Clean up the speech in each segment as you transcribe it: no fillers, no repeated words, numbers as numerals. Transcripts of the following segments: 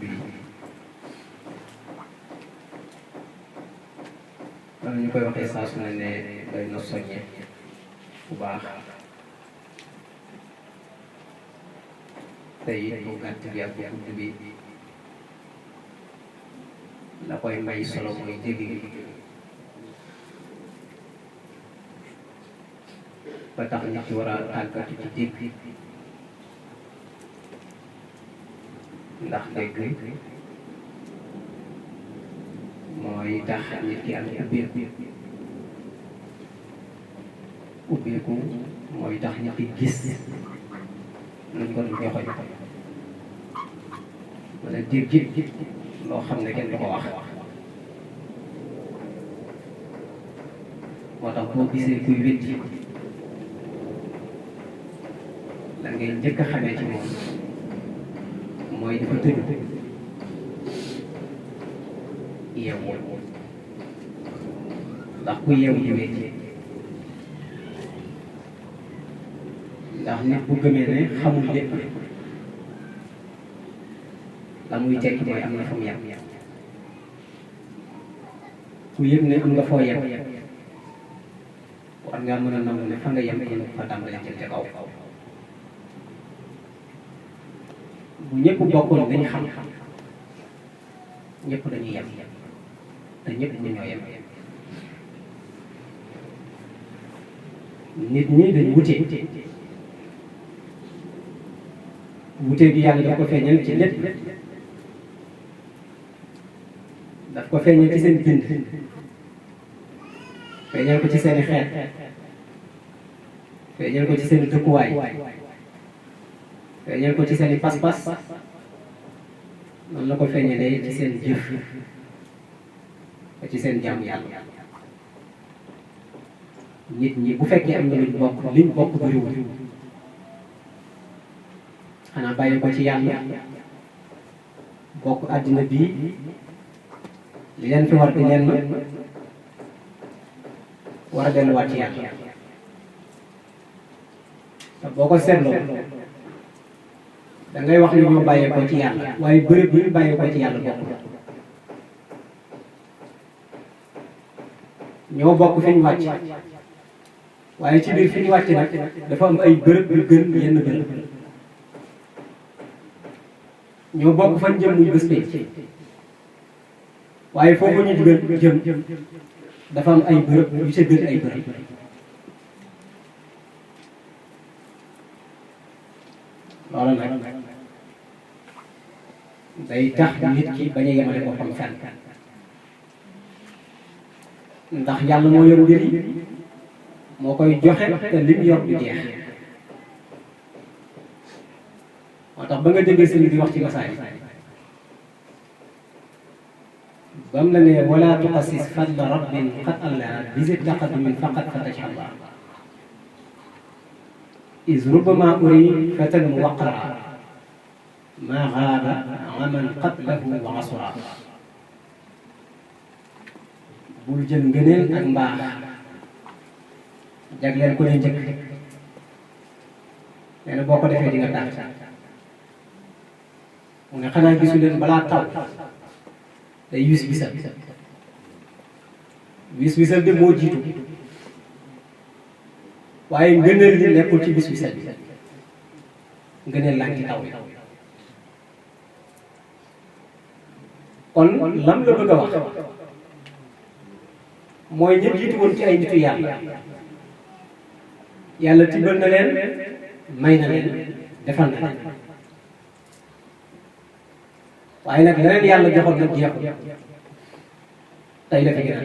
bi man ñu koy waxee saa su ne ne day na soññe bu baax te it bu gàtt bi ak bu gudd bi la koy may solo mooy jéggi ba tax nit ci war a tàggatu ci dégg ndax dégg mooy tax nit ki am ubbeeku mooy tax nit ki gis luñ ko doon joxoñ wala dégg loo xam ne kenn du ko wax moo tax boo gisee kuy weddi la ngay njëkk a xamee ci moom mooy dafa tëju yeewu ndax ku yeewu di weddi ndax nit bu gëmee ne xamul lépp la muy tekki mooy am na fu mu yem ku yëg ne am nga foo yem war ngaa mën a nangu ne fa nga yem kon fa tàmbalee ca kaw bu ñëpp bokkoon dañu xam ñëpp dañuy yem te ñëpp ñu ñoo yem nit ñi dañ wute wute gi yàlla daf ko feeñal ci lépp daf ko feeñal ci seen bind feeñal ko ci seeni xeet feeñal ko ci seeni dëkkuwaay feeñal ko ci seeni pas-pas noonu la ko feeñalee ci seen jëf ci seen jàmm yàlla nit ñi bu fekkee am na liñ bokk bëriwul xanaa bàyyi ko ci yàlla bokk àddina bii li leen fi war di leen war a delluwaat ci yàlla te boo ko seetloo da ngay wax ni ñoo bàyyee ko ci yàlla waaye bërëb bi ñu bàyyee ko ci yàlla bokk ñoo bokk fi ñu wàcc waaye ci biir fi ñu wàcc nag dafa am ay bërëb yu gën yenn bërëb ñoo bokk fan jëm muy bés bi waaye foofu ñu jëm dafa am ay bërëb yu ca gën ay bërëb loolu nag day tax nit ki bañ a yemale boppam fenn ndax yàlla moo yor mbir yi moo koy joxe te lim yor du jeex moo tax ba nga déggee sëñ bi wax ci masaay bam la ne wala tuqasis fadla rabbin qad allah bisit taqadumin faqat fatajalla is rubama uri fatan muwaqara ma gaaba aman qablahu wa asura bul jël ngëneel ak mbaax jagleel ko ne njëkk nee na boo ko defee di nga tànn mu ne xanaa gisu leen balaa taw day wis wisal de moo jiitu waaye ngëneel li nekkul ci wisal bi ngëneel laa ngi taw kon lam la bëgg a wax mooy ñëpp jiitu woon ci ay nitu yàlla yàlla tibbal na leen may na leen defal na leen waaye nag leneen yàlla joxoon nag jeexul tey la fi gën a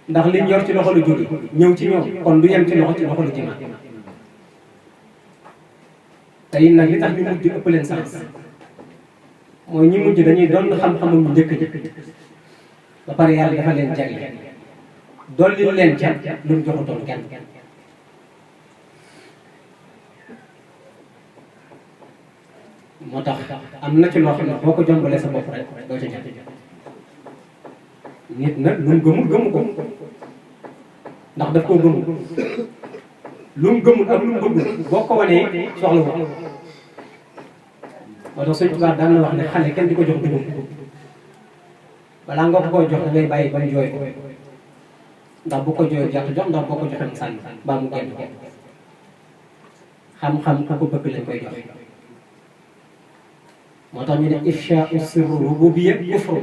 ndax liñ yor ci loxo lu jóge ñëw ci ñoom kon du yem ci loxo lu jëmaat tey nag li tax ñu mujj ëpp leen sens mooy ñi mujj dañuy doon xam-xamam ñu njëkk ji ba pare yàlla dafa leen jagle dolli leen ca lu mu joxutoon kenn moo tax am na ci loo xam ne boo ko jombalee sa bopp rek doo ca jot nit nag lu mu gëmul gëmu ko ndax daf koo gëmul lu mu gëmul ak lu mu bëggul boo ko wanee soxla wu moo tax Sëñ Tuubaa daan na wax ne xale kenn di ko jox dugub balaa nga ko koy jox da ngay bàyyi ba mu jooy ko ndax bu ko jooy jàpp jox ndax boo ko joxee mu sànni mbaa mu génn ko xam-xam ku ko bëgg lañ koy jox moo tax ñu ne ifshaa'u sirru rububiyya kufru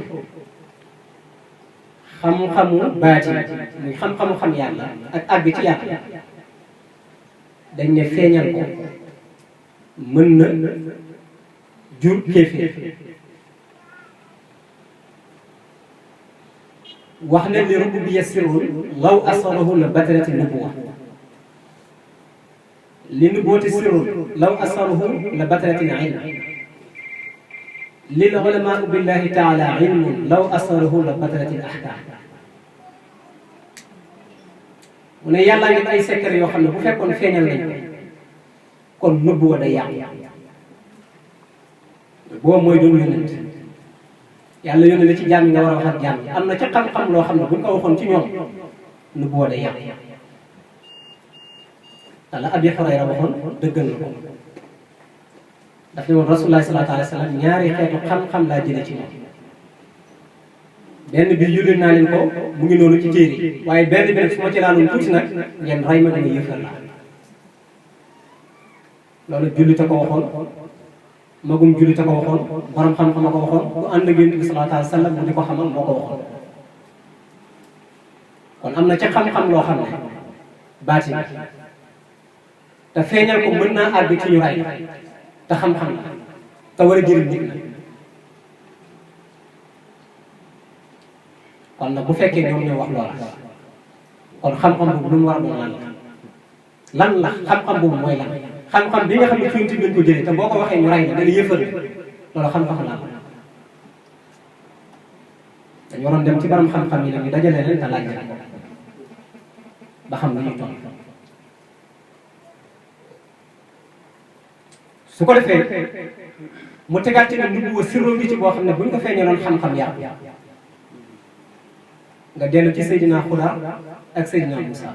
xam-xamu baati muy xam-xamu xam yàlla ak àgg ci yàlla dañ ne feeñal ko mën na jur kéeféer wax ne li rububiyya sirrun law asarahu la batalati nubuwa li nubuwati sirrun law asarahu la batalati ilm lil ulamaa billahi taala ilmun law asarahu la batalati ahkam mu ne yàllaa ngi ay secret yoo xam ne bu fekkoon feeñal nañ kon nubuwa day yàqu boo mooy doon yónent yàlla yónne la ci jaam yi nga war a wax ak jaam yi am na ca xam-xam loo xam ne buñ ko waxoon ci ñoom nubuwa day yàqu te la Abi Hurayra waxoon dëggal na ko daf ne woon Rasulullah sallallahu alayhi wa sallam ñaari xeetu xam-xam laa jëlee ci moom benn bi yulil naa leen ko mu ngi noonu ci téere waaye benn bi nag su ma ci laaloon tuuti nag ngeen ray ma dama yëfal la loolu jullite ko waxoon magum jullite ko waxoon borom xam-xam a ko waxoon bu ànd ak Yonent bi sallallahu alayhi wa sallam bu di ko xamal moo ko waxoon kon am na ca xam-xam loo xam ne baati te feeñal ko mën naa àgg ci ñu ray te xam-xam la te war a jëriñ nit la kon nag bu fekkee ñoom ñoo wax loola kon xam-xam boobu lu mu war a doon lan la xam-xam boobu mooy lan xam-xam bi nga xam ne fi mu lañ ko jëlee te boo ko waxee ñu ray la dana yëfal loolu xam-xam la dañu waroon dem ci borom xam-xam yi nag ñu dajale leen te laaj leen ba xam lu ñuy toll su ko defee mu tegaat ci ne nubuwa sirru ngi ci boo xam ne bu ñu ko feeñaloon xam-xam yàqu nga dellu ci Seydina Xudar ak Seydina Musa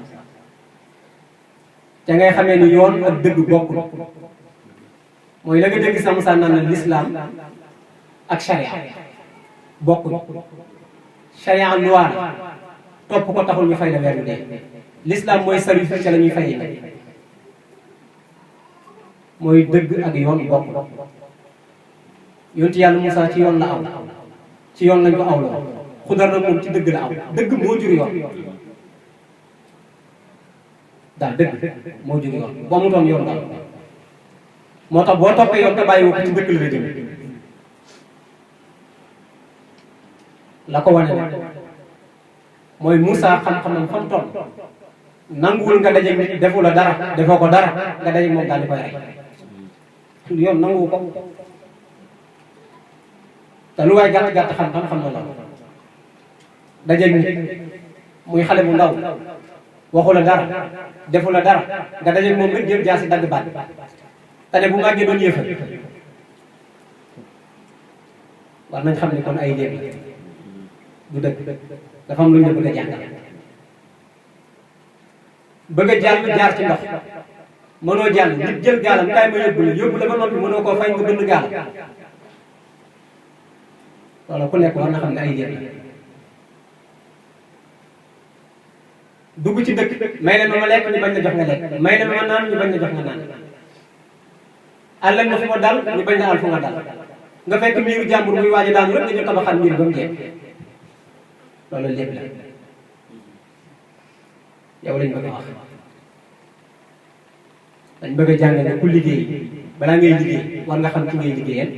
ca ngay xamee ni yoon ak dëgg bokkul mooy la nga dégg sa Musa naan na l'islam ak charia bokkul charia loi topp ko taxul ñu fay la weer yu dee l'islam mooy service ca la ñuy fayee mooy dëgg ak yoon bokkul yonti yàlla Musa ci yoon la aw ci yoon lañ ko awloo Xudar na moom ci dëgg la aw dëgg moo jur yoon daal dëgg moo jur yoon boo amutoon yoon daal moo tax boo toppee yoon te bàyyi ko ci dëkk la la jëm la ko wane mooy Moussa xam-xamam fa mu toll nanguwul nga dajeeg nit defu la dara defoo ko dara nga dajeeg moom daal di koy rey yoon nanguwu ko te lu waay gàtt-gàtt xam-xam na loolu dajeeg nit muy xale bu ndaw waxu la dara defu la dara nga dajeeg moom rek jël jaasi dagg baat te ne bu màggee doon yëfal war nañ xam ne kon ay léeb du dëgg dafa am lu ñu bëgg a jàngal bëgg a jàll jaar ci ndox mënoo jàll nit jël gaalam kaay ma yóbbu la ba noppi mënoo koo fay nga bënn gaalam wala ku nekk war na xam ne ay léeb la dugg ci dëkk may leen ma lekk ñu bañ la jox nga lekk may leen ma naan ñu bañ la jox nga naan àll nga fu ma dal ñu bañ la àll fu nga dal nga fekk miiru jàmbur muy waaj a daanu rek nga ñu tabaxal miir ba mu jeex loolu lépp la yow lañ bëgg a wax dañ bëgg a jàngale ku liggéey balaa ngay liggéey war nga xam ki ngay liggéeyal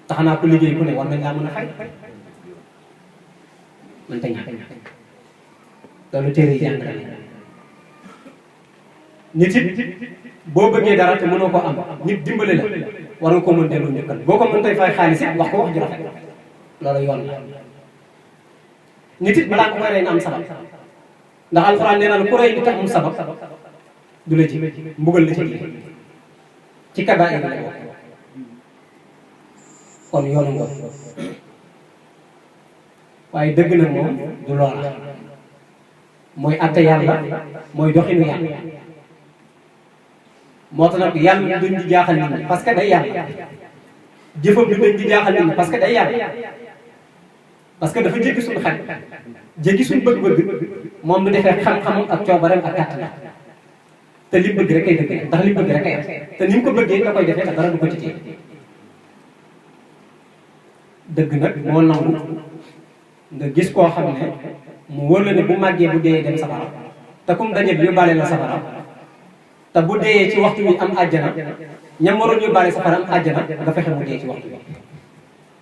tax naa ku liggéey ku ne war nañ laa mën a fay man ta ñàkk loolu téere yi jàngale nit it boo bëggee dara te mënoo ko am nit dimbale la war nga ko mën delloo njëkkal boo ko mën tey fay xaalis it wax ko wax ju rafet loolu yoon la nit it balaa nga koy rey na am sabab ndax alxuraan nee na la ku rey di tax am sabab du la ci mbugal la ci kabaa'ir la bokk kon yoonu nga waaye dëgg nag moom du loola mooy atte yàlla mooy doxinu yàlla moo tax nag yàlla duñ di jaaxal nit ñi parce que day yàlla jëfam du dañ di jaaxal nit ñi parce que day yàlla parce que dafa jéggi suñu xel jéggi suñu bëgg-bëgg moom du defee xam-xamam ak coobareem ak kàttan te li bëgg rek ay dëgg ndax li bëgg rek ay te ni mu ko bëggee nga koy defee te dara du ko ci téye dëgg nag moo nangu nga gis koo xam ne mu wóor la ne bu màggee bu dee dem safara te kum daje bi yóbbaale la safara te bu dee ci waxtu bi am àjjana ñam waroon yóbbaale safara am àjjana nga fexe mu dee ci waxtu bi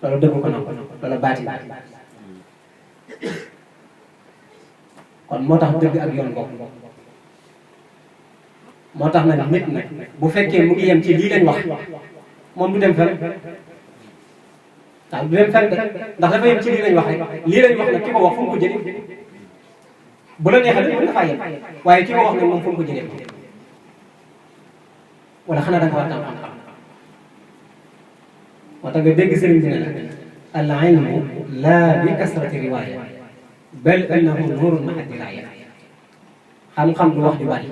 loolu dëgg ko nangu loolu baati kon moo tax dëgg ak yoon bokk moo tax nag nit nag bu fekkee mu ngi yem ci lii lañ wax moom du dem fenn waaw du dem fenn ndax dafa yem ci lii lañ wax rek lii lañ wax nag ki ko wax fu mu ko jëlee bu la neexee rek mën na faa yem waaye ki ko wax nag moom fu mu ko jëlee wala xanaa da nga war a xam-xam moo tax nga dégg sëriñ bi ne la al ilmu laa bi kasrati riwaaya bal annahu nuurun ma'a diraaya xam-xam du wax ju bari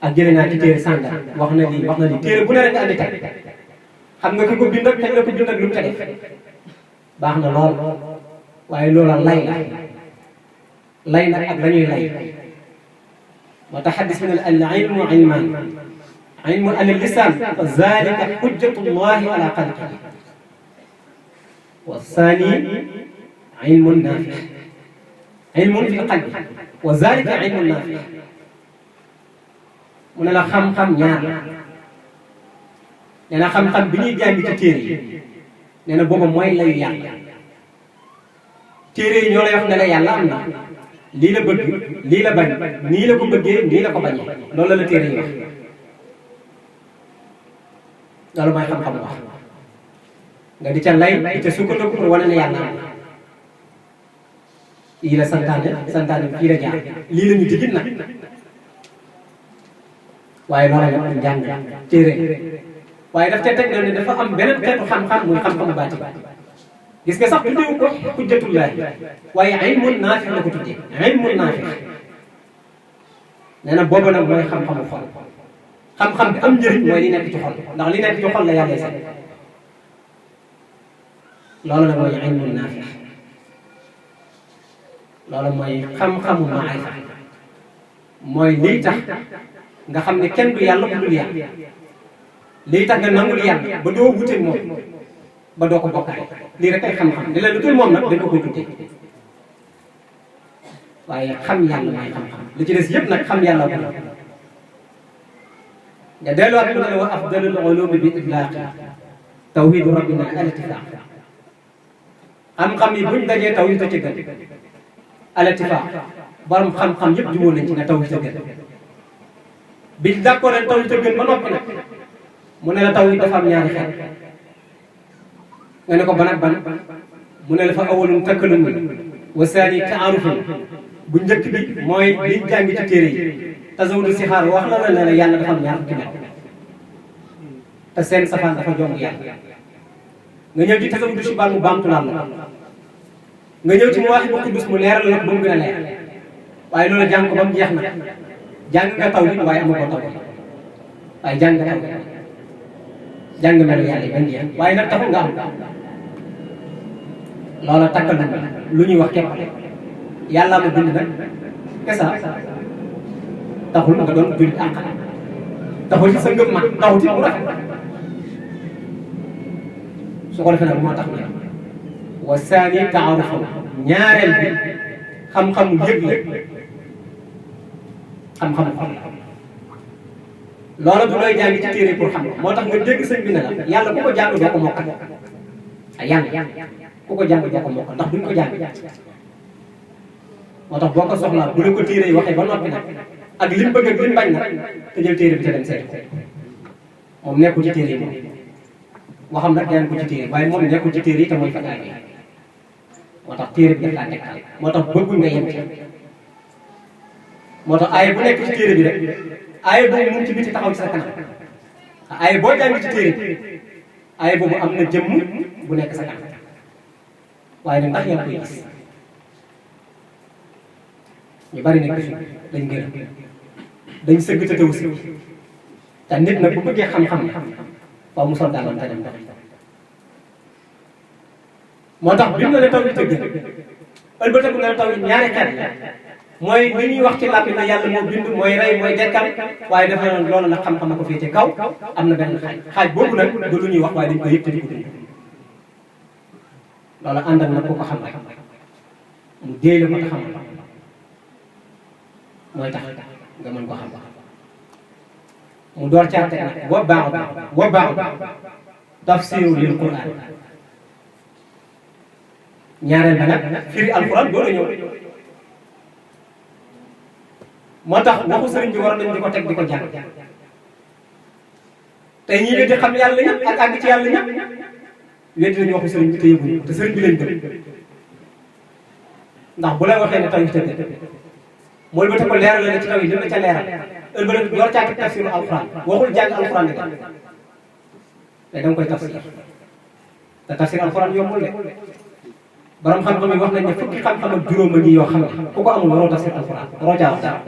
ak jëlee naa ci téere sànga wax na lii téere bu ne rek nga andi teg xam nga ki ko bind ak kañ la ko bind ak lu mu ca def baax na lool waaye loola lay nag ak la ñuy lay moo tax xaddis bi ne al ilmu ilmaan ilmu ala lisaan fa zalika xujjatullahi ala xalqihi wa saani ilmun naafi ilmun fi qalbi wa zalika ilmun naafi mu ne la xam-xam ñaar nee na xam-xam bi ñuy jàng ci téere yi nee na booba mooy layu yàlla téere yi ñoo lay wax ne la yàlla am na lii la bëgg lii la bañ nii la ko bëggee nii la ko bañee loolu la téere yi wax loolu mooy xam-xam wax nga di ca lay di ca sukkandiku pour wane ne yàlla am na yii la santaane fii la jaar lii la ñu digit nag waaye loolu la ñu jàng téere waaye daf ca teg na ne dafa am beneen xeetu xam-xam muy xam-xamu baati gis nga sax tuddewu ko xujjatullaahi waaye ilmun naafi la ko tuddee ilmun naafi nee na boobu nag mooy xam-xamu xol xam-xam bi am njëriñ mooy li nekk ci xol ndax li nekk ci xol la yàlla sax loolu nag mooy ilmun naafi loolu mooy xam-xamu maarifa mooy liy tax nga xam ne kenn du yàlla ku dul yàlla lii tax nga nangul yàlla ba doo wuteeg moom ba doo ko bokkaale lii rek ay xam-xam ne la lu dul moom nag dañ ko koy tuddee waaye xam yàlla mooy xam-xam li ci des yëpp nag xam yàlla ko nga delluwaat mu ne wa afdalul ulumi bi itlaaqi tawhidu rabbina al ittifaaq xam-xam yi buñ dajee tawhid a ci gën al ittifaaq borom xam-xam yëpp jubóo nañ ci ne tawhid a gën biñ d'accord ne tawhid a gën ba noppi nag mu ne la tawhid dafa am ñaari xeet nga ne ko ban ak ban mu ne la fa awalun takallum wa saani taarufun bu njëkk bi mooy liñ jàng ci téere yi tasawudu sixaar wax na la ne la yàlla dafa am ñaar fukki mel te seen safaan dafa jomb yàlla nga ñëw ci tasawudu sibaan mu baamtulaan la nga ñëw ci mu wax bu quddus mu leeral la ba mu gën a leer waaye loolu jàng ko ba mu jeex na jàng nga tawhid waaye amu ko tawhid waaye jàng nga tawhid jàng melu yàlla yi benn jeex waaye nag taxul nga am loola takkal na lu ñuy wax képp yàllaa ma bind nag kesa taxul nga doon jullit àq taxul ci sa ngëm mat taxul ci mu rafet su ko defee nag moo tax ne wa saani taarufu ñaareel bi xam-xamu yëg la xam-xamu xol loola du looy jàng ci téere pour xam moo tax nga dégg sëñ bi ne la yàlla ku ko jàng doo ko mokkal ay yàlla ku ko jàng doo ko mokkal ndax duñ ko jàng moo tax boo ko soxlaa bu la ko téere yi waxee ba noppi nag ak lim bëgg ak lim bañ nag te jël téere bi te dem seeti ko moom nekkul ci téere yi moom waxam nag daan ko ci téere waaye moom nekkul ci téere yi te mooy faj aay moo tax téere bi daf laa tegtal moo tax bëgguñ nga yem ci moo tax aay bu nekk ci téere bi rek aay boobu mu ngi ci biti taxaw ci sa kanam aay boo jàng ci téere bi aay boobu am na jëmm bu nekk sa kanam waaye nag ndax yaa ngi koy gis ñu bari nag gisuñ dañ gërëm dañ sëgg te teewu si te nit nag bu bëggee xam-xam faaw mu sol daalam te dem dox moo tax bi mu ne taw yi tëgg ëlbatiku ne taw yi ñaari xeet la mooy li ñuy wax ci làmmiñ ne yàlla moo bind mooy rey mooy dekkal waaye dafa ne loolu nag xam-xam na ko féete kaw am na benn xaaj boobu nag du lu ñuy wax waaye dañ koy yëg te di ko dund loolu ànd ak nag ku ko xam rek mu déy la ko te xamal mooy tax nga mën ko xam mu door caa teg nag wa ba'd tafsiru lil Qur'an ñaareel ba nag firi alquran door a ñëw moo tax waxu sëriñ bi war nañ di ko teg di ko jàng tey ñii weddi xam yàlla ñëpp ak àgg ci yàlla ñëpp weddi nañu waxu sëriñ bi te yëguñu te sëriñ bi lañ gëm ndax bu la waxee ne taw yi tëdd mooy ba te ko leeral la ci taw yi dina ca leeral ëlbatiku door caa teg tafsiru alquran waxul jàng alquran de mais da nga koy tafsir te tafsir alquran yombul de borom xam-xam yi wax nañ ne fukki xam-xam ak juróom ñi yoo xam ne ku ko amul waroo tafsir alquran waroo caa wax dara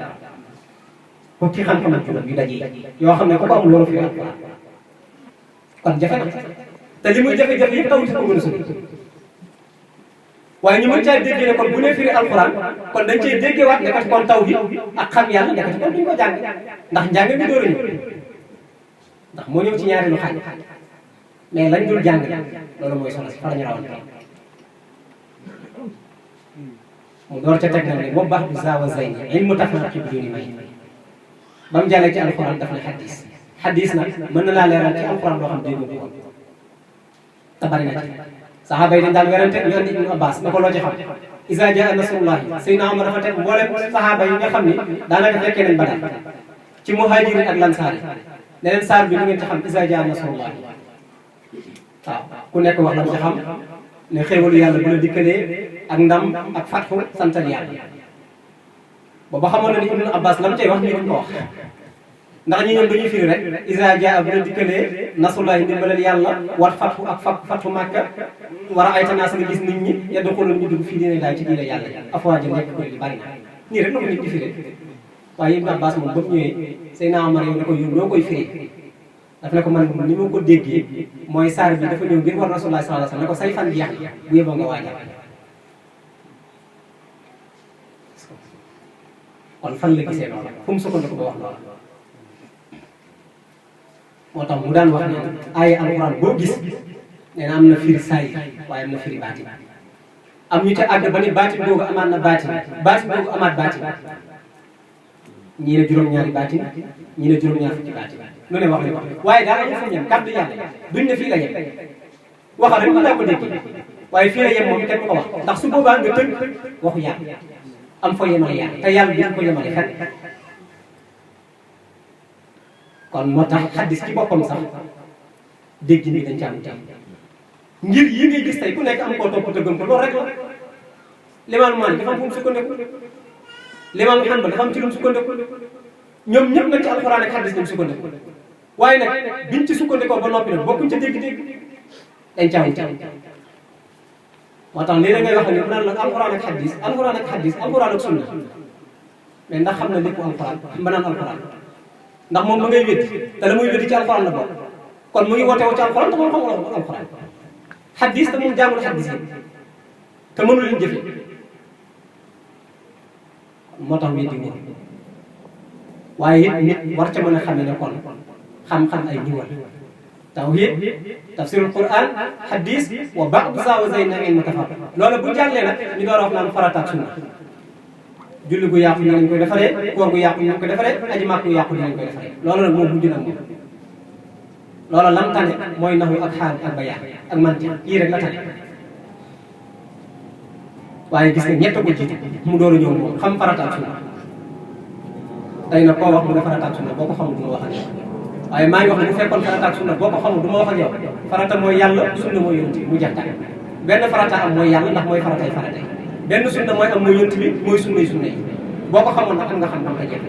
fukki xam-xam ak juróom yu daje yoo xam ne ku ko amul waroo fi alquran kon jafe na te li muy jafe-jafe yëpp taw yi ko mën a sori waaye ñu mën caa déggee ne kon bu nee firi alquran kon dañ cee déggeewaat ne kat kon taw bi ak xam yàlla nekkati kon duñ ko jàng ndax njàng bi door a ñëw ndax moo ñëw ci ñaareelu xaaj mais lañ dul jàng loolu mooy solo si fa la ñu rawante mu door ca teg nag ne boobu baax bi zaawa zayni ilmu tafarruqi biduni may ba mu jàllee ci alquran daf ne xadis nag mën na laa leeral ci alquran loo xam dégg nga ko te bari na ci saxaaba yi dañ daan werante ñu andi Ibnu Abbas ne ko loo ci xam isa jaa nasrullahi Seydina Omar dafa teg mboolem saxaaba yi nga xam ni daanaka fekkee nañ Badar ci muhajirin ak lansaar yi ne leen saar bi lu ngeen ci xam isa jaa nasrullahi waaw ku nekk wax lam ci xam ne xéewalu yàlla bu la dikkalee ak ndam ak fatxu santal yàlla booba xamoon na ni Ibnu Abbas lam cay wax ñu duñ ko wax ndax ñi ñoom dañuy firi rek isa jaa bu la dikkalee nasrullahi ndimbalal yàlla war fatxu ak fatxu Màkka war a ay tanaas nga gis nit ñi yadxuluuna ñu dugg fii diine laay ci diine yàlla afwaajan nekk ko li bari na nii rek la ko nit di firi waaye Ibnu Abbas moom boobu ñëwee Seydina Omar yow ne ko yow noo koy firi daf ne ko man ni ma ko déggee mooy saar bi dafa ñëw ngir war Rasulullah sallallahu alayhi wasallam ne ko say fan bi yàq bu yeboo nga waajal kon fan la gisee loolu fu mu sukkandiku ba wax loolu moo tax mu daan wax ne ay alxuraan boo gis nee na am na firi saay waaye am na firi baatin am ñu ca àgg ba ni baatin boobu amaat na baatin boobu amaat baatin ñii ne juróom-ñaari baatin ñii ne juróom-ñaar fukki baatin lu ne wax ne wax waaye daal dafa ñem kàddu yàlla duñ ne fii la yem waxal rek mën naa ko dégg waaye fii la yem moom kenn du ko wax ndax su boobaa nga tënk waxu yàlla am foo yemale yàlla te yàlla duñ ko yemale fenn kon moo tax xaddis ci boppam sax dégg ni dañ ci am tam ngir yi ngay gis tey ku nekk am koo topp te gëm ko loolu rek la Limaamu Maalik dafa am fu mu sukkandiku Limaamu Hanbal dafa am ci lu mu sukkandiku ñoom ñëpp nag ci alxuraan ak xaddis lañ sukkandiku waaye nag biñ ci sukkandikoo ba noppi nag bokkuñ ca dégg-dégg dañ caaw moo tax léeg-léeg ngay wax ne bu naan la alxuraan ak xaddis alxuraan ak sunna mais ndax xam na lépp alxuraan ba naan alxuraan ndax moom ma ngay wéddi te la muy wéddi ci alxuraan la bokk kon mu ngi woote woo ci alxuraan te moom xamul alxuraan xaddis te moom jàngul xaddis yi te mënu leen jëfe moo tax wéddi wóor waaye it nit war ca mën a xamee ne kon xam-xam ay ñëwal tawhid tafsirul quran hadis wa ba'd zawazayna ilmu tafarruq loolu bu jàllee nag ñu door a wax naan farata ak sunna julli gu yàqu ñu lañ koy defaree koor gu yàqu ñu lañ koy defaree aji màkk gu yàqu ñu lañ koy defaree loolu nag moom mujj na moom loolu lam tane mooy naxu ak xaal ak bayaan ak mantiq yii rek la tane waaye gis nga ñett ko jiitu mu door a ñëw moom xam farata ak sunna tey nag koo wax mu ne farata ak sunna boo ko xamul du ma wax ak yow waaye maa ngi wax ne bu fekkoon farata ak sunna boo ko xamul du ma wax ak yow farata mooy yàlla sunna mooy yonent bi mu jeex tàkk benn farata am mooy yàlla ndax mooy faratay faratay benn sunna mooy am mooy yonent bi mooy sunnay sunna yi boo ko xamoon nag am nga xam dam ka jeex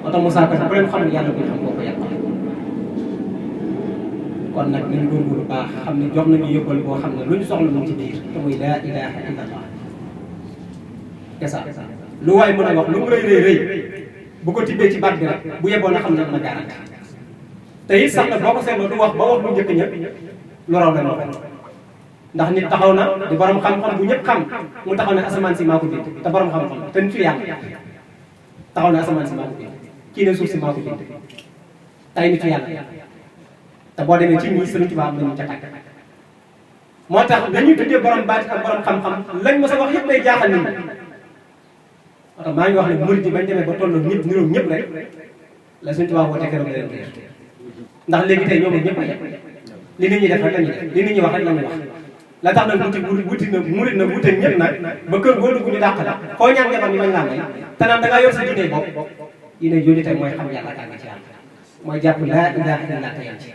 moo tax Moussa Ka bu leen xamul yàlla buñ xam boo ko yàq kon nag nañ góorgóorlu baax xam ne jox nañu yóbbal boo xam ne lu ñu soxla mu ci biir te muy laa ilaha illa allah kesa lu waay mën a wax lu mu rëy rëy rëy bu ko tibbee ci baat bi rek bu yeboon na xam ne am na garanti te it sax nag boo ko seetloo du wax ba wax lu njëkk ñëpp lu raw la ñu waxoon ndax nit taxaw na di borom xam-xam bu ñëpp xam mu taxaw ne asamaan si maa ko bind te borom xam-xam te nitu yàlla taxaw na asamaan si maa ko bind kii ne suuf si maa ko bind tay nitu yàlla te boo demee ci ñi Sëriñ Tuubaa am nañu ca tàkk moo tax dañuy tuddee borom baati ak borom xam-xam lañ ma sa wax yëpp lay jaaxal nit ñi moo tax maa ngi wax ne murid yi bañ demee ba tolloo ñëpp niroog ñëpp rek la Sëriñ Tuubaa woote keroog leen réer ndax léegi tey ñoom ñëpp a yem li nit ñi def rek la ñuy def li nit ñi wax rek la ñuy wax la tax nag wuti na murid na wute ñëpp nag ba kër boo dugg ñu dàq la koo ñaan jabar ñu bañ laa may te naan da ngaa yor sa diine bopp diine jooju tey mooy xam yàlla kaa nga ci yàlla mooy jàpp laa ilaaha illallaah te yam ci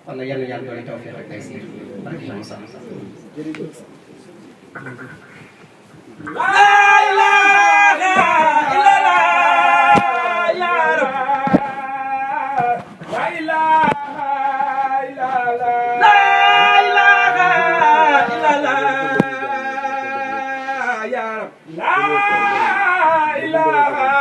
kon nag yàlla yàlla doole tawfiq ak taysiir barke Maam Sall laa ilaaha illallaah yaa Rab laa ilaaha illallaah laa ilaaha illallaah yaa Rab laa ilaaha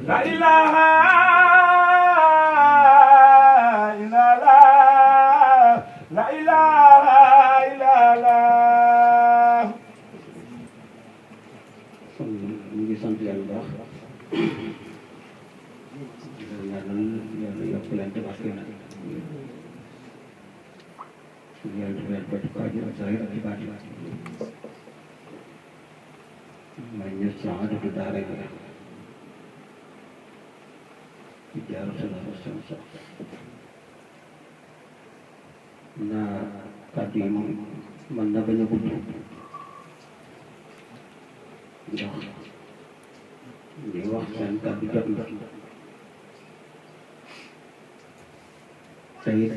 La ilaha illallah, la ilaha illallah. kon ñu ngi sant yàlla bu baax ñaanal yàlla yokk leen te barke na yàlla def leen ko ci kaw ji ak saa yi ak ci baat yi may ñu saadatu daara gi ci jaaru sallallahu alayhi wa sallam naa kàddu yi moom mën na bañ a gudd ndax li wax seen kàddu jot na te it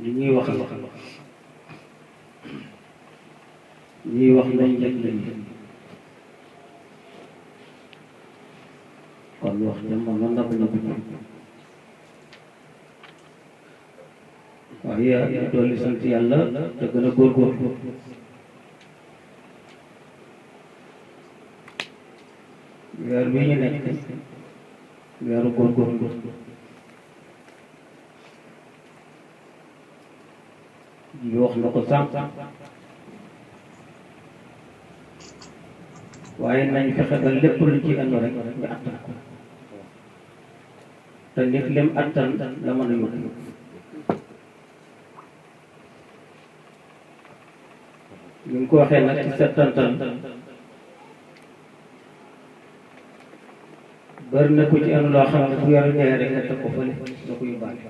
li ñuy wax lañ njëkk lañ kon wax jëm mën na bañ a gudd waaye ñu dolli sant yàlla te gën a góorgóorlu weer bii ñu nekk weeru góorgóorlu ji wax na ko sànq waaye nañ fexe ba lépp lu ci ënd rek ñu attan ko te nit lim attan la mën a yóbbu ni mu ko waxee nag ci settantal bari na ko ci anu loo xam ne bu yor ñëwee rek nga teg ko fële nga ko yóbbaale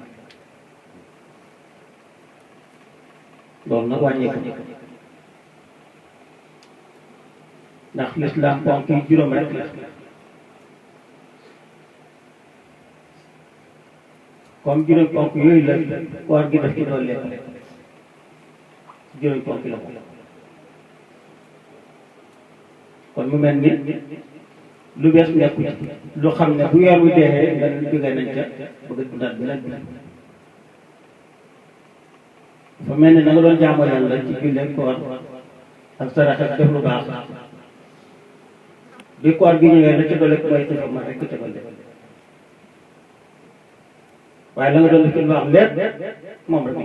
loolu nag wàññeeku ndax lislaam ponk yi juróom rek la comme juróom ponk yooyu la koor gi daf ci doon lekk juróom ponk la ko kon mu mel ni lu bees nekku ci lu xam ne bu yor wi deexee nga jógee nañ ca bëgg a dundaat beneen bi dafa mel ni na nga doon jaamu yàlla ci jullee koor ak sarax ak def lu baax bi koor gi ñëwee la ca doole mooy xiifam ma rek ca doole waaye la nga doon def ci lu baax lépp moom rek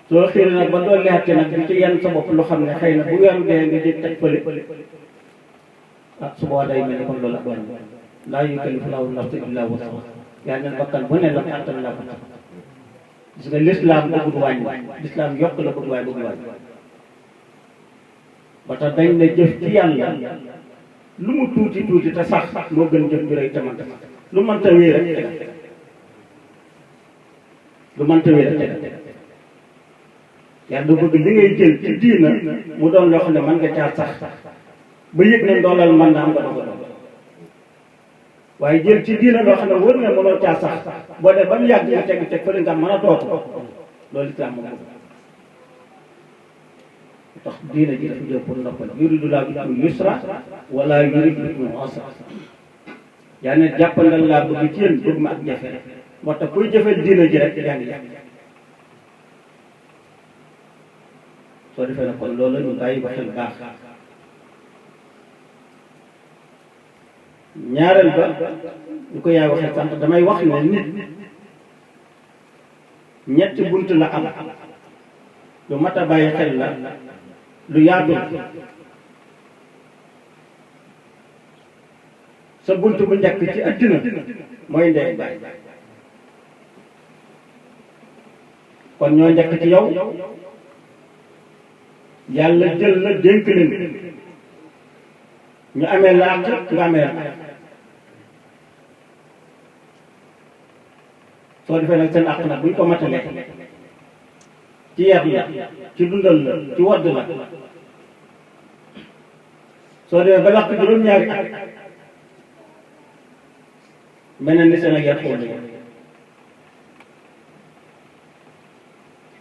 soo xiiree nag ba doon leexte nag di ci yenn sa bopp lu xam ne xëy na bu weeru dee nga di teg fële ah su boobaa day mel ni kon loolu ak bon laa yukallifu llaahu nafsan illaa wus'ahaa yàlla ne bakkan bu ne la attan la ko tax gis nga lislaam bëggul wàññi lislaam yokk la bëgg waaye bëggul wàññi ba tax dañ ne jëf ci yàlla lu mu tuuti tuuti te sax moo gën jëf ju rëy te man lu mënta wéy rek tegal lu mënta wéy rek tegal yàlla bëgg li ngay jël ci diina mu doon loo xam ne mën nga caa sax ba yëg ne ndoolal mën naa am nga doog a doon waaye jël ci diina loo xam ne wër na mënoo caa sax boo dee ba mu yàgg nga teg fële nga mën a toog loolu islaam moom tax diina ji dafa jël pour noppal yuridu laa bikum yusra wala yuridu bikum usra yaa ne jàppandal laa bëgg ci yéen bëgg ma ak jafe moo tax kuy jëfee diina ji rek yaa ngi yàgg soo defee na kon loolu ñu bàyyi ba xel baax ñaareel ba ñu ko yaay waxee sànq damay wax ne nit ñetti bunt la am lu mat a bàyyi xel la lu yaatu sa bunt bu njëkk ci addina mooy ndey baay kon ñoo njëkk ci yow yàlla jël la dénk leen ñu amee la àq nga amee la soo defee nag seen àq nag buñ ko matalee ci yar la ci dundal la ci wadd la soo demee ba làq juróom-ñaari at mel na ni seen ak yar xool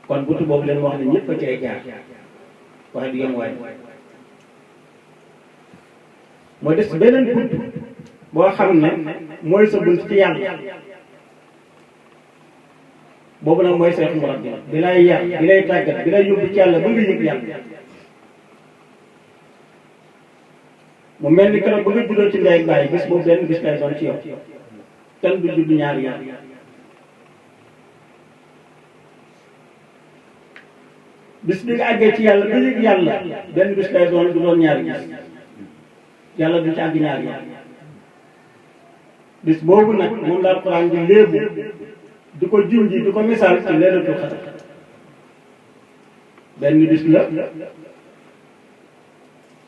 kon buntu boobu leen wax ne ñëpp a ci ay jaar waaye du yem waay moo des beneen bunt boo xam ne mooy sa bunt ci yàlla boobu nag mooy seex murabbi bi lay yar bi lay tàggat bi lay yóbbu ci yàlla ba nga yëg yàlla mu mel ni keroog ba nga juddoo ci ndey ak bàyyi bis boobu benn bis lay doon ci yow kenn du judd ñaari yoon bis bi nga àggee ci yàlla ba yëg yàlla benn bis lay doon du doon ñaari bis yàlla du ci àgg ñaari yoon bis boobu nag moom la Alxuraan di léebu di ko junji di ko misaal ci Laylatul Qadr benn bis la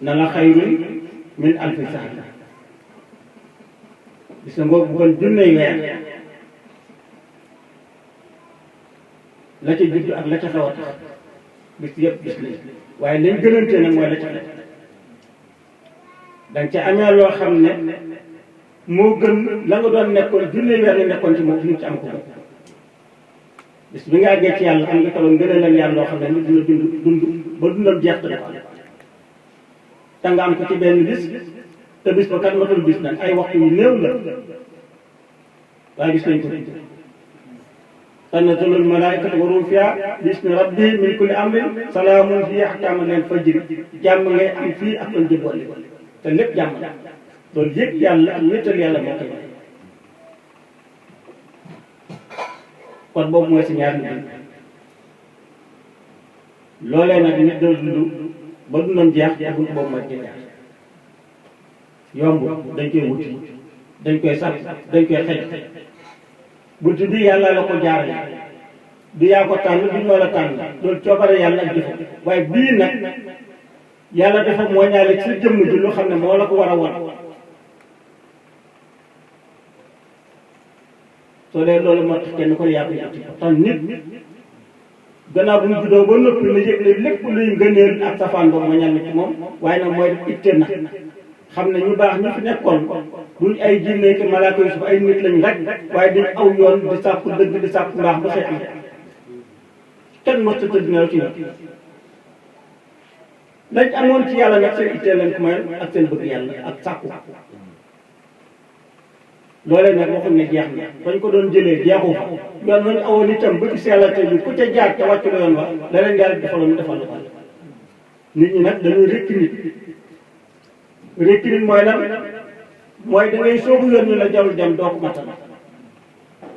na la xayrun min alfi shahr bis nga ngoo bu kon junney weer la ca judd ak la ca xew a tax bis yëpp bis lañ waaye lañ gënantee nag mooy la ca xew danga ca amee loo xam ne moo gën la nga doon nekkoon junney weer nga nekkoon ci moom fi ñu ci am ko bis bi nga àggee ci yàlla am nga kaloon gënalal yàlla loo xam ne nit dina dund ba dundam jeex te nga am ko ci benn bis te bis ba kat matul bis nag ay waxtu yu néew la waaye bis lañ ko tudd tanazzalul malaa'ikatu wa ruuhu fiihaa bismi rabbi min kulli amrin salaamun hiya hattaa matla'il fajri jàmm ngay am fii ak fan jëboole te lépp jàmm la loolu yëg yàlla ak wéetal yàlla moo koy wax kon boobu mooy si ñaar nit loolee nag nit doo dund ba dundam jeex te bunt boobu mooy jeex yomb dañ koy wuti dañ koy sàpp dañ koy xëj bunt bi yàlla la ko jaarale du yaa ko tànn du ñoo la tànn loolu coobare yàlla ak jëfam waaye bii nag yàlla dafa moo ñaale ci jëmm ji lu xam ne moo la ko war a wan soo dee loolu moo tax kenn ko ne yaa ko yàq tax nit gannaaw bu mu juddoo ba noppi na yëg ne lépp luy ngëneel ak safaan boobu ma ñaan ci moom waaye nag mooy def itte na xam ne ñu baax ñu fi nekkoon duñ ay jinne ki malaaka yu suuf ay nit lañ rek waaye dañ aw yoon di sàkku dëgg di sàkku mbaax ba xëy am kenn mos a tëdd nelaw ci yoon lañ amoon ci yàlla nag seen ittee lañ ko may ak seen bëgg yàlla ak sàkku loolee nag waxuñ ne jeex na bañ ko doon jëlee jeexu fa yoon nañu awoon itam ba gis yàlla tey ku ca jaar ca wàccu la yoon wa la leen yàlla defaloon ñu defal la ko nit ñi nag dañuy rekki nit rekki nit mooy lan mooy da ngay soobu yoon ñu la jarul dem doo ko matal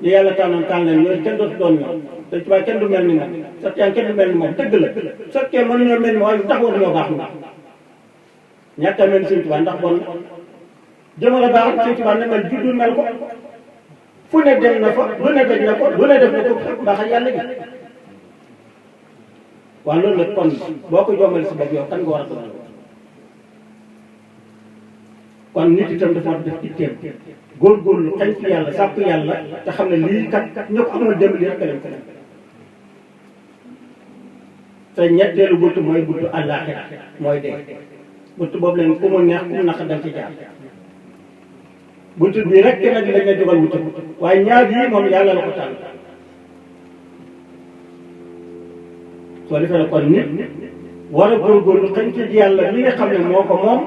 li yàlla tànnoon tànn leen yooyu kenn dootu doon ñoom te ci kenn du mel ni moom sottiyaan kenn du mel ni moom dëgg la sottee mënuñoo mel ni moom lu tax war ñoo baax na ñàkk a mel Sëñ Tuubaa ndax bon jëmale baax Sëñ Tuubaa ne mel juddu mel ko fu ne dem na fa lu ne daj na ko lu ne def na ko baax ak yàlla gi waaw loolu nag kon boo ko jombale si bopp yow kan nga war a doon kon nit itam dafa war a def itteem góorgóorlu xañ ci yàlla sàpp yàlla te xam ne lii kat ñëpp amoon dem lii rek leen ko def te ñetteelu buntu mooy buntu àllaaxira mooy dee buntu boobu leen ku mu neex ku mu naq danga ci jaar buntu bii rek nag lañ la dugal wuti waaye ñaar yii moom yàlla la ko tànn soo defee ne kon nit war a góorgóorlu xëñ ci yàlla li nga xam ne moo ko moom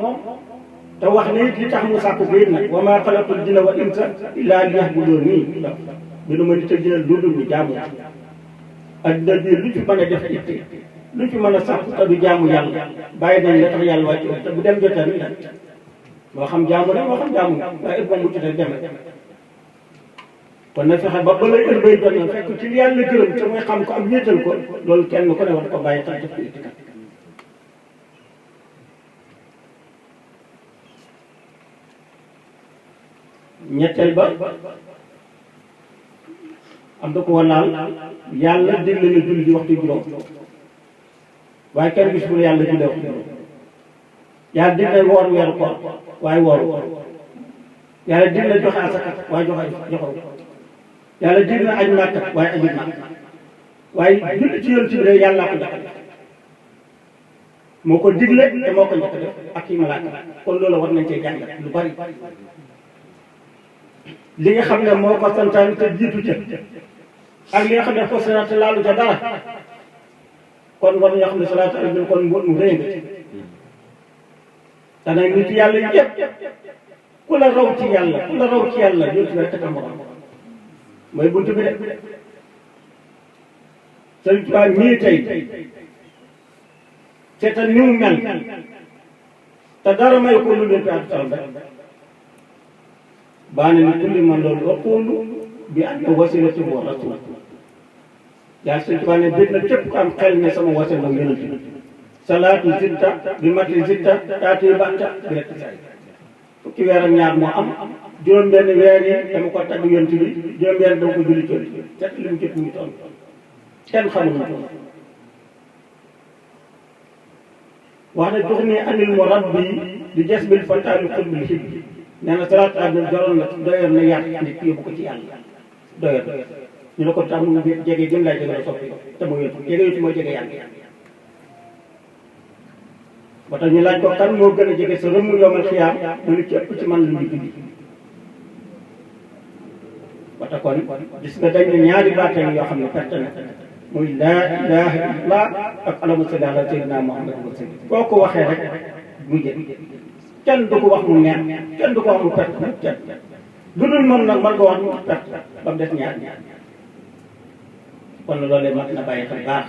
te wax ne li tax mu sàkku biir nag wa maa xalaqtul jinna wal insa illaa liya'buduun nii bi nu ma nit a jinal dundul ñu jaamu adduna bi lu ci mën a def itte lu ci mën a sàkku te du jaamu yàlla bàyyi nañ la tax yàlla wàcc te bu dem jotee ni nag moo xam jaamu rek moo xam jaamu waaye ëpp moom mu tuddee deme kon na fexe ba lay ër bay jot na fekk ci li yàlla gërëm te muy xam ko am ñéetal ko loolu kenn ku ne war ko bàyyi tax def ko ittikat ñetteel ba am na ko walaal yàlla digle na julli di waxtu juróom waaye kenn gis bu yàlla julli waxtu juróom yàlla digle woor weeru koor waaye wooru yàlla digle joxe asaka waaye joxewu yàlla digle aj màkka waaye ajul màkka waaye julli ci yoon ci bi yàlla ko njëkk def moo ko digle te moo ko njëkk def ak yi malaaka kon loolu war nañ cee jàngat lu bari li nga xam ne moo ko santaan te jiitu ca ak li nga xam ne fos na te laalu ca dara kon war nañoo xam ne salaatu ala nabi kon mu rëy nga ci danañ nit yàlla yëpp ku la raw ci yàlla yóotu nga rek a morom mooy buntu bi de Sëriñ Tuubaa mii tey seetal ni mu mel te dara may ko lu leen fi ak salam rek baane ni kulli man loolu waqulu bi anna wasilati wa rasul yaa Sëriñ Tuubaa ne bég na képp ku am xel ne sama wasila la yonent bi salaatu zitta bi mati zitta taati batta bi rek say fukki weer ak ñaar moo am juróom-benn weer yi dama ko tagg yonent bi juróom-benn dama ko julli ci te li mu jot mu ngi toll kenn xamul mu toll wax ne jox ni anil mu rabbi di jes bil fataali xutbil xibbi nee na salaatu ala nabi jaroon na doyoon na yàq nit yóbbu ko ci yàlla doyoon ñu ne ko tax mu jege jëm lay jege la soppi te mu yóbbu jege yóbbu mooy jege yàlla ba tax ñu laaj ko kan moo gën a jege sa rëmm yomal xiyaam mu ne ci ëpp ci man lu ñu julli ba tax kon gis nga dañ ne ñaari baat yoo xam ne perte na muy laa ilaaha illallah ak allahumma salli ala sayyidina Muhammad wa sallam boo ko waxee rek muy jël kenn du ko wax mu neex kenn du ko wax mu perte mu kenn lu dul moom nag man ko wax mu perte ba mu des ñaar kon loolu mat na bàyyi xel baax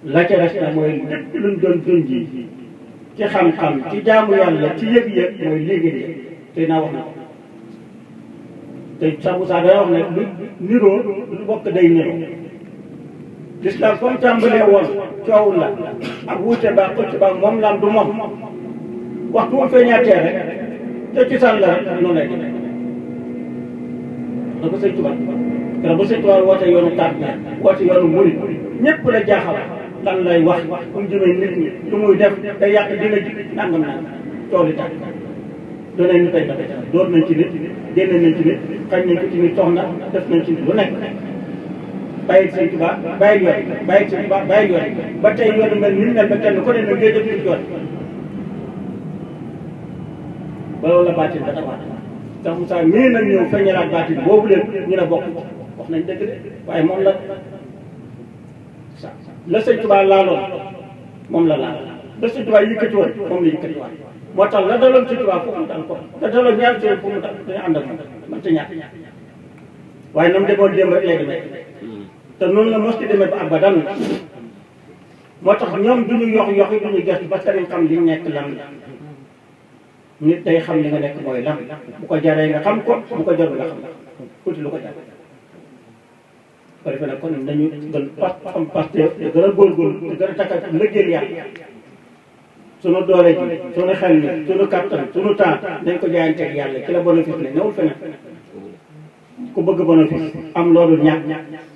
la ca des nag mooy lépp luñ doon junji ci xam-xam ci jaamu yàlla ci yëg-yëg mooy léegi de tey naa wax na ko te sabu saa day wax ne lu niroo lu bokk day niroo l'islam comme tàmbalee woon coow la ak wuute ba xëcc ba moom lam du moom waxtu mu feeñaatee rek te ci sàll la rek noonu lay def da ko sëñ Tuubaa keroog ba sëñ Tuubaa woote yoonu taat woote yoonu murid ñëpp la jaaxal lan lay wax fu mu jëmee nit ñi lu muy def day yàq dina ji nangam naan tool yi tàkk doonee ñu tey ba door nañ ci nit génne nañ ci nit xañ nañ ko ci nit soxna def nañ ci nit lu nekk bàyyi sëñ Tuubaa bàyyi yoon bàyyi sëñ Tuubaa bàyyi yoon ba tey yoonu mel ni mel ba kenn ku ne nag ngay def ci yoon ba loolu la baatin ba tabaat sax Moussa mii nag ñëw feeñalaat baatin boobu leen ñu ne bokk wax nañ dëgg de waaye moom la la sëñ Tuubaa laaloon moom la laal la sëñ Tuubaa yëkkati woon moom la yëkkati waat moo tax la daloon sëñ Tuubaa foofu mu dal ko te daloon ñaari sëñ foofu mu dal dañu ànd ak moom man te ñàkk waaye na mu demoon démb rek lay demee te noonu la mos ci demee ba abadan moo tax ñoom duñu yox yoxi duñu gëstu parce que dañ xam li nekk lan la nit day xam li nga nekk mooy lan bu ko jaree nga xam ko bu ko jarul nga xam tuuti lu ko jar ko defee nag kon nañu gën am pasteur te gën a góorgóorlu te gën a takkat lëggéeyal yàlla sunu doole ji sunu xel mi sunu kattan sunu temps nañ ko jaayanteeg yàlla ci la bénéfice ne newul feneen ku bëgg bénéfice am loolu ñàkk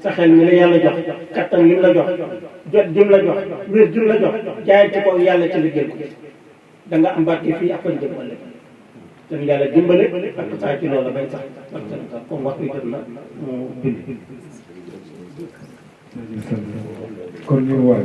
sa xel mi la yàlla jox kattan lim la jox jot jëm la jox wér jëm la jox jaayante ko yàlla ci liggéey ko da nga am barke fii ak fañ jëm ëllëg te yàlla dimbale ak saa ci loolu bañ sax parce que comme waxtu jot na mu bind kon ñu waay